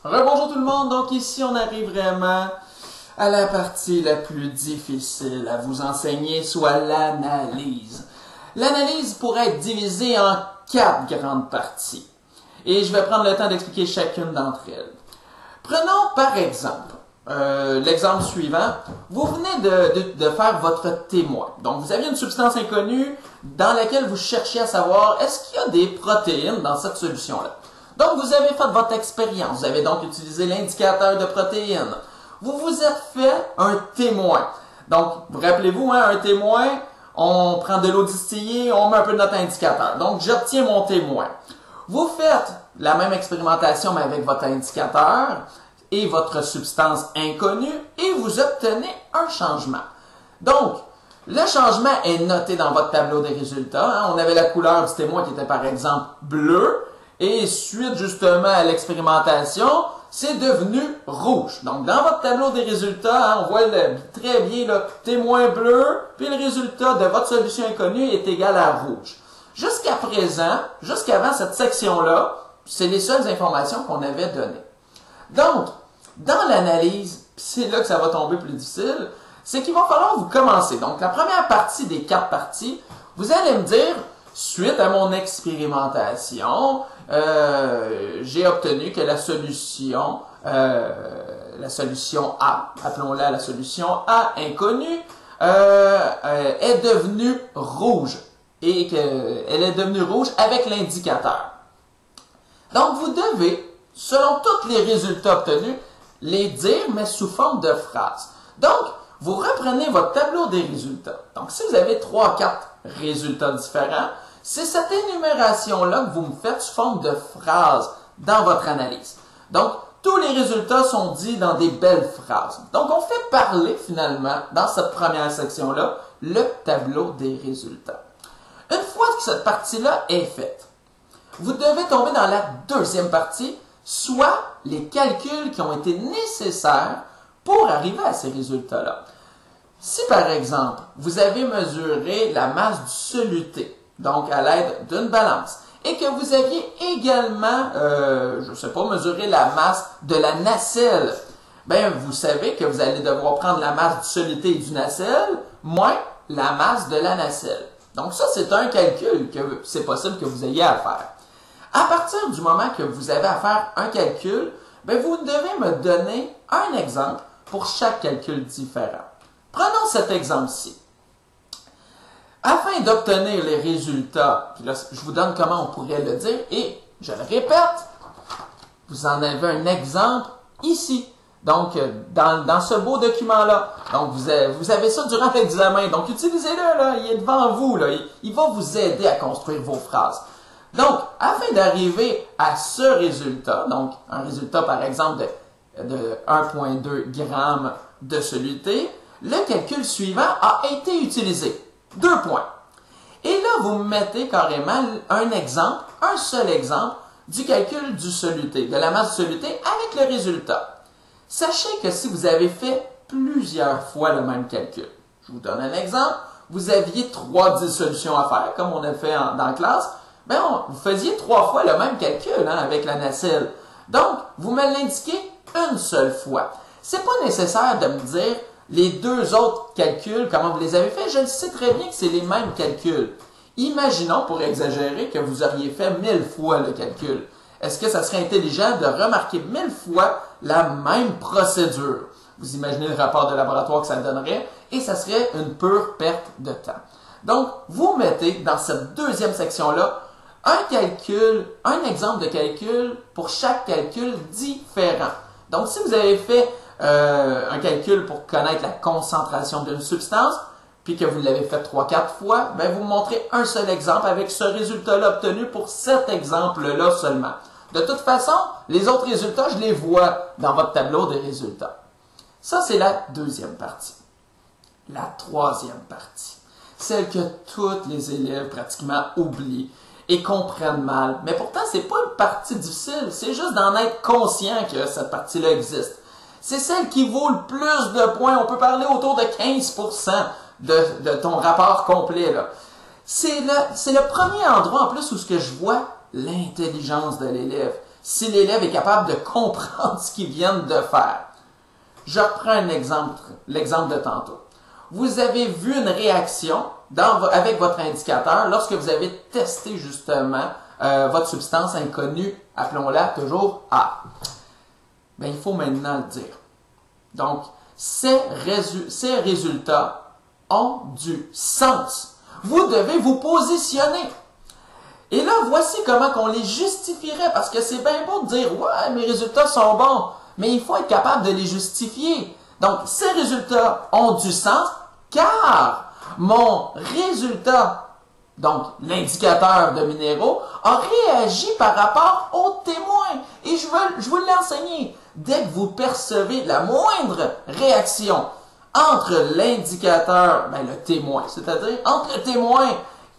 Rebonjour tout le monde, donc ici on arrive vraiment à la partie la plus difficile à vous enseigner, soit l'analyse. L'analyse pourrait être divisée en 4 grandes parties. Et je vais prendre le temps d'expliquer chacune d'entre elles. Prenons par exemple l'exemple suivant. Vous venez de faire votre témoin. Donc vous aviez une substance inconnue dans laquelle vous cherchiez à savoir est-ce qu'il y a des protéines dans cette solution-là. Donc, vous avez fait votre expérience. Vous avez donc utilisé l'indicateur de protéines. Vous vous êtes fait un témoin. Donc, vous rappelez-vous, un témoin, on prend de l'eau distillée, on met un peu de notre indicateur. Donc, j'obtiens mon témoin. Vous faites la même expérimentation, mais avec votre indicateur et votre substance inconnue, et vous obtenez un changement. Donc, le changement est noté dans votre tableau des résultats. On avait la couleur du témoin qui était, par exemple, bleu. Et suite justement à l'expérimentation, c'est devenu rouge. Donc dans votre tableau des résultats, on voit très bien le témoin bleu, puis le résultat de votre solution inconnue est égal à rouge. Jusqu'à présent, jusqu'avant cette section-là, c'est les seules informations qu'on avait données. Donc, dans l'analyse, c'est là que ça va tomber plus difficile, c'est qu'il va falloir vous commencer. Donc la première partie des 4 parties, vous allez me dire, suite à mon expérimentation, j'ai obtenu que la solution A, appelons-la la solution A inconnue, est devenue rouge et qu'elle est devenue rouge avec l'indicateur. Donc vous devez, selon tous les résultats obtenus, les dire mais sous forme de phrases. Donc vous reprenez votre tableau des résultats. Donc si vous avez 3-4 résultats différents, c'est cette énumération-là que vous me faites sous forme de phrases dans votre analyse. Donc, tous les résultats sont dits dans des belles phrases. Donc, on fait parler finalement, dans cette première section-là, le tableau des résultats. Une fois que cette partie-là est faite, vous devez tomber dans la deuxième partie, soit les calculs qui ont été nécessaires pour arriver à ces résultats-là. Si, par exemple, vous avez mesuré la masse du soluté, donc à l'aide d'une balance, et que vous aviez également, je ne sais pas, mesuré la masse de la nacelle, bien, vous savez que vous allez devoir prendre la masse du soluté et du nacelle, moins la masse de la nacelle. Donc ça, c'est un calcul que c'est possible que vous ayez à faire. À partir du moment que vous avez à faire un calcul, bien, vous devez me donner un exemple pour chaque calcul différent. Prenons cet exemple-ci. Afin d'obtenir les résultats, puis là, je vous donne comment on pourrait le dire, et je le répète, vous en avez un exemple ici, donc dans ce beau document-là. Donc vous avez ça durant l'examen, donc utilisez-le, là, il est devant vous, là, il va vous aider à construire vos phrases. Donc, afin d'arriver à ce résultat, donc un résultat par exemple de 1,2 g de soluté, le calcul suivant a été utilisé. 2 points. Et là, vous mettez carrément un exemple, un seul exemple, du calcul du soluté, de la masse du soluté avec le résultat. Sachez que si vous avez fait plusieurs fois le même calcul, je vous donne un exemple, vous aviez 3 dissolutions à faire, comme on a fait dans la classe, bien, vous faisiez 3 fois le même calcul avec la nacelle. Donc, vous me l'indiquez une seule fois. C'est pas nécessaire de me dire les 2 autres calculs, comment vous les avez faits, je le sais très bien que c'est les mêmes calculs. Imaginons, pour exagérer, que vous auriez fait 1000 fois le calcul. Est-ce que ça serait intelligent de remarquer 1000 fois la même procédure? Vous imaginez le rapport de laboratoire que ça donnerait, et ça serait une pure perte de temps. Donc, vous mettez dans cette deuxième section-là un calcul, un exemple de calcul pour chaque calcul différent. Donc, si vous avez fait un calcul pour connaître la concentration d'une substance, puis que vous l'avez fait 3-4 fois, bien, vous montrez un seul exemple avec ce résultat-là obtenu pour cet exemple-là seulement. De toute façon, les autres résultats, je les vois dans votre tableau des résultats. Ça, c'est la deuxième partie. La troisième partie, celle que tous les élèves pratiquement oublient et comprennent mal. Mais pourtant, c'est pas une partie difficile, c'est juste d'en être conscient que cette partie-là existe. C'est celle qui vaut le plus de points. On peut parler autour de 15% de ton rapport complet, là. C'est le premier endroit en plus où ce que je vois l'intelligence de l'élève. si l'élève est capable de comprendre ce qu'il vient de faire. Je reprends un exemple, l'exemple de tantôt. Vous avez vu une réaction avec votre indicateur lorsque vous avez testé justement votre substance inconnue, appelons-la toujours A. Bien, il faut maintenant le dire. Donc, ces résultats ont du sens. Vous devez vous positionner. Et là, voici comment on les justifierait, parce que c'est bien beau de dire « Ouais, mes résultats sont bons », mais il faut être capable de les justifier. Donc, ces résultats ont du sens, car mon résultat, donc l'indicateur de minéraux, a réagi par rapport au témoin. Et je vous l'ai enseigné. Dès que vous percevez la moindre réaction entre l'indicateur, le témoin, c'est-à-dire entre le témoin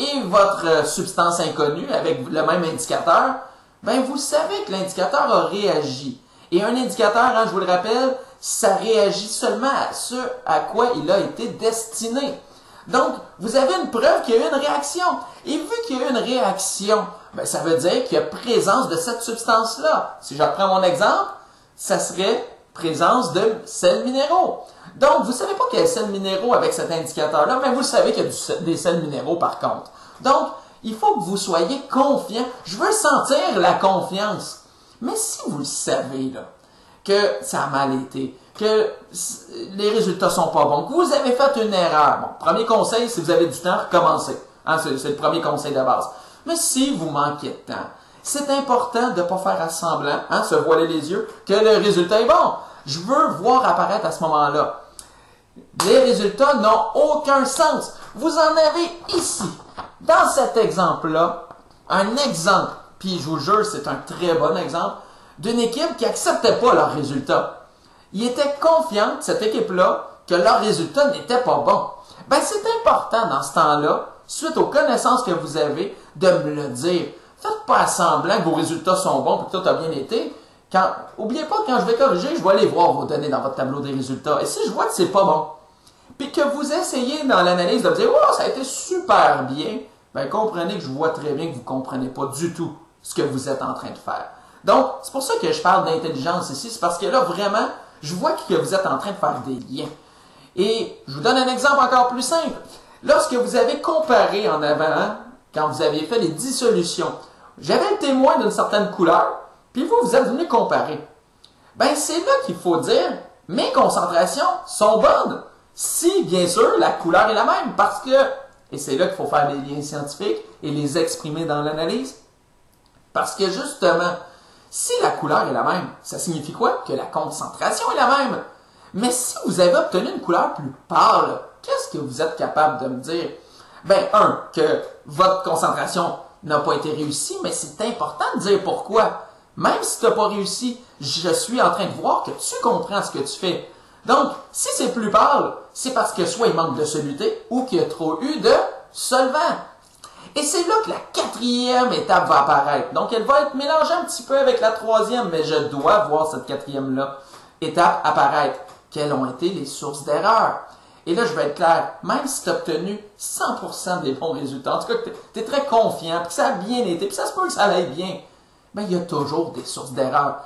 et votre substance inconnue avec le même indicateur, vous savez que l'indicateur a réagi. Et un indicateur, je vous le rappelle, ça réagit seulement à ce à quoi il a été destiné. Donc, vous avez une preuve qu'il y a eu une réaction. Et vu qu'il y a eu une réaction, ça veut dire qu'il y a présence de cette substance-là. Si je reprends mon exemple, ça serait présence de sels minéraux. Donc, vous ne savez pas qu'il y a des sels minéraux avec cet indicateur-là, mais vous savez qu'il y a des sels minéraux par contre. Donc, il faut que vous soyez confiant. Je veux sentir la confiance. Mais si vous le savez, là, que ça a mal été, que les résultats sont pas bons, que vous avez fait une erreur, premier conseil, si vous avez du temps, recommencez. C'est le premier conseil de base. Mais si vous manquez de temps, c'est important de ne pas faire semblant, se voiler les yeux, que le résultat est bon. Je veux voir apparaître à ce moment-là. Les résultats n'ont aucun sens. Vous en avez ici, dans cet exemple-là, un exemple, puis je vous jure, c'est un très bon exemple, d'une équipe qui n'acceptait pas leurs résultats. Ils étaient confiants, cette équipe-là, que leurs résultats n'étaient pas bons. C'est important dans ce temps-là, suite aux connaissances que vous avez, de me le dire. Faites pas semblant que vos résultats sont bons et que tout a bien été. N'oubliez pas, quand je vais corriger, je vais aller voir vos données dans votre tableau des résultats. Et si je vois que c'est pas bon, puis que vous essayez dans l'analyse de me dire « Oh, ça a été super bien », comprenez que je vois très bien que vous ne comprenez pas du tout ce que vous êtes en train de faire. Donc, c'est pour ça que je parle d'intelligence ici, c'est parce que là, vraiment, je vois que vous êtes en train de faire des liens. Et je vous donne un exemple encore plus simple. Lorsque vous avez comparé en avant, quand vous aviez fait les dissolutions, j'avais le témoin d'une certaine couleur, puis vous êtes venu comparer. C'est là qu'il faut dire, mes concentrations sont bonnes. Si, bien sûr, la couleur est la même, parce que, et c'est là qu'il faut faire des liens scientifiques et les exprimer dans l'analyse, parce que justement, si la couleur est la même, ça signifie quoi? Que la concentration est la même. Mais si vous avez obtenu une couleur plus pâle, qu'est-ce que vous êtes capable de me dire? Que votre concentration n'a pas été réussie, mais c'est important de dire pourquoi. Même si tu n'as pas réussi, je suis en train de voir que tu comprends ce que tu fais. Donc, si c'est plus pâle, c'est parce que soit il manque de soluté ou qu'il y a trop eu de solvant. Et c'est là que la quatrième étape va apparaître. Donc, elle va être mélangée un petit peu avec la troisième, mais je dois voir cette quatrième-là étape apparaître. Quelles ont été les sources d'erreur? Et là, je vais être clair, même si tu as obtenu 100% des bons résultats, en tout cas que tu es très confiant, puis que ça a bien été, puis ça se peut que ça aille bien, il y a toujours des sources d'erreur.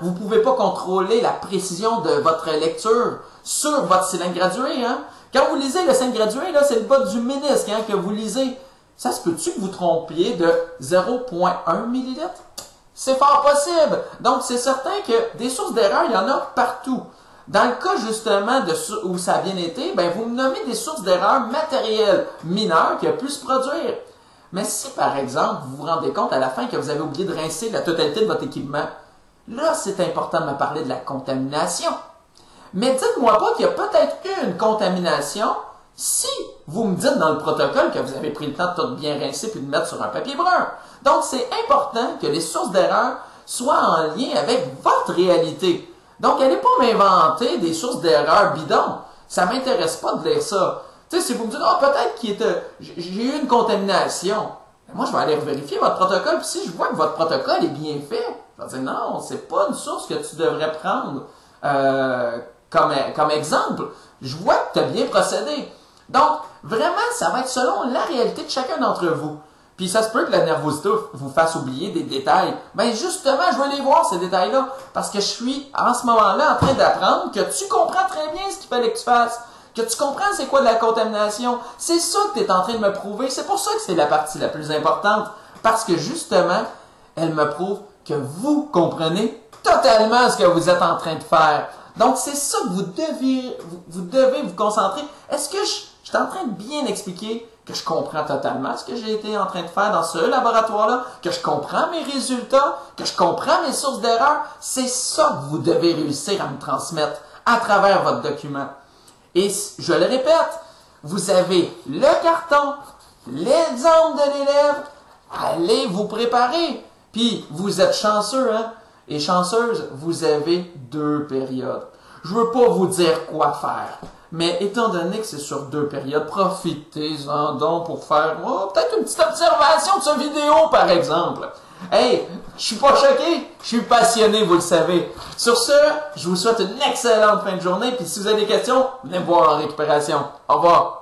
Vous ne pouvez pas contrôler la précision de votre lecture sur votre cylindre gradué. Quand vous lisez le cylindre gradué, c'est le bas du ménisque que vous lisez. Ça se peut-tu que vous trompiez de 0,1 ml? C'est fort possible. Donc, c'est certain que des sources d'erreur, il y en a partout. Dans le cas justement où ça a bien été, vous me nommez des sources d'erreur matérielles mineures qui ont pu se produire. Mais si, par exemple, vous vous rendez compte à la fin que vous avez oublié de rincer la totalité de votre équipement, là, c'est important de me parler de la contamination. Mais dites-moi pas qu'il y a peut-être eu une contamination si vous me dites dans le protocole que vous avez pris le temps de tout bien rincer puis de mettre sur un papier brun. Donc, c'est important que les sources d'erreur soient en lien avec votre réalité. Donc, allez pas m'inventer des sources d'erreur bidons. Ça m'intéresse pas de lire ça. Tu sais, si vous me dites, peut-être j'ai eu une contamination, moi, je vais aller vérifier votre protocole, puis si je vois que votre protocole est bien fait, je vais dire, non, c'est pas une source que tu devrais prendre comme exemple. Je vois que tu as bien procédé. Donc, vraiment, ça va être selon la réalité de chacun d'entre vous. puis ça se peut que la nervosité vous fasse oublier des détails. Ben justement, je veux les voir, ces détails-là, parce que je suis en ce moment-là en train d'apprendre que tu comprends très bien ce qu'il fallait que tu fasses, que tu comprends c'est quoi de la contamination. C'est ça que tu es en train de me prouver. C'est pour ça que c'est la partie la plus importante, parce que justement, elle me prouve que vous comprenez totalement ce que vous êtes en train de faire. Donc, c'est ça que vous devez vous concentrer. Est-ce que je suis en train de bien expliquer que je comprends totalement ce que j'ai été en train de faire dans ce laboratoire-là, que je comprends mes résultats, que je comprends mes sources d'erreur? C'est ça que vous devez réussir à me transmettre à travers votre document. Et je le répète, vous avez le carton, l'exemple de l'élève, allez vous préparer. Puis, vous êtes chanceux, hein? Et chanceuse, vous avez 2 périodes. Je veux pas vous dire quoi faire, mais étant donné que c'est sur 2 périodes, profitez-en donc pour faire peut-être une petite observation de cette vidéo, par exemple. Hey, je suis pas choqué, je suis passionné, vous le savez. Sur ce, je vous souhaite une excellente fin de journée, puis si vous avez des questions, venez me voir en récupération. Au revoir.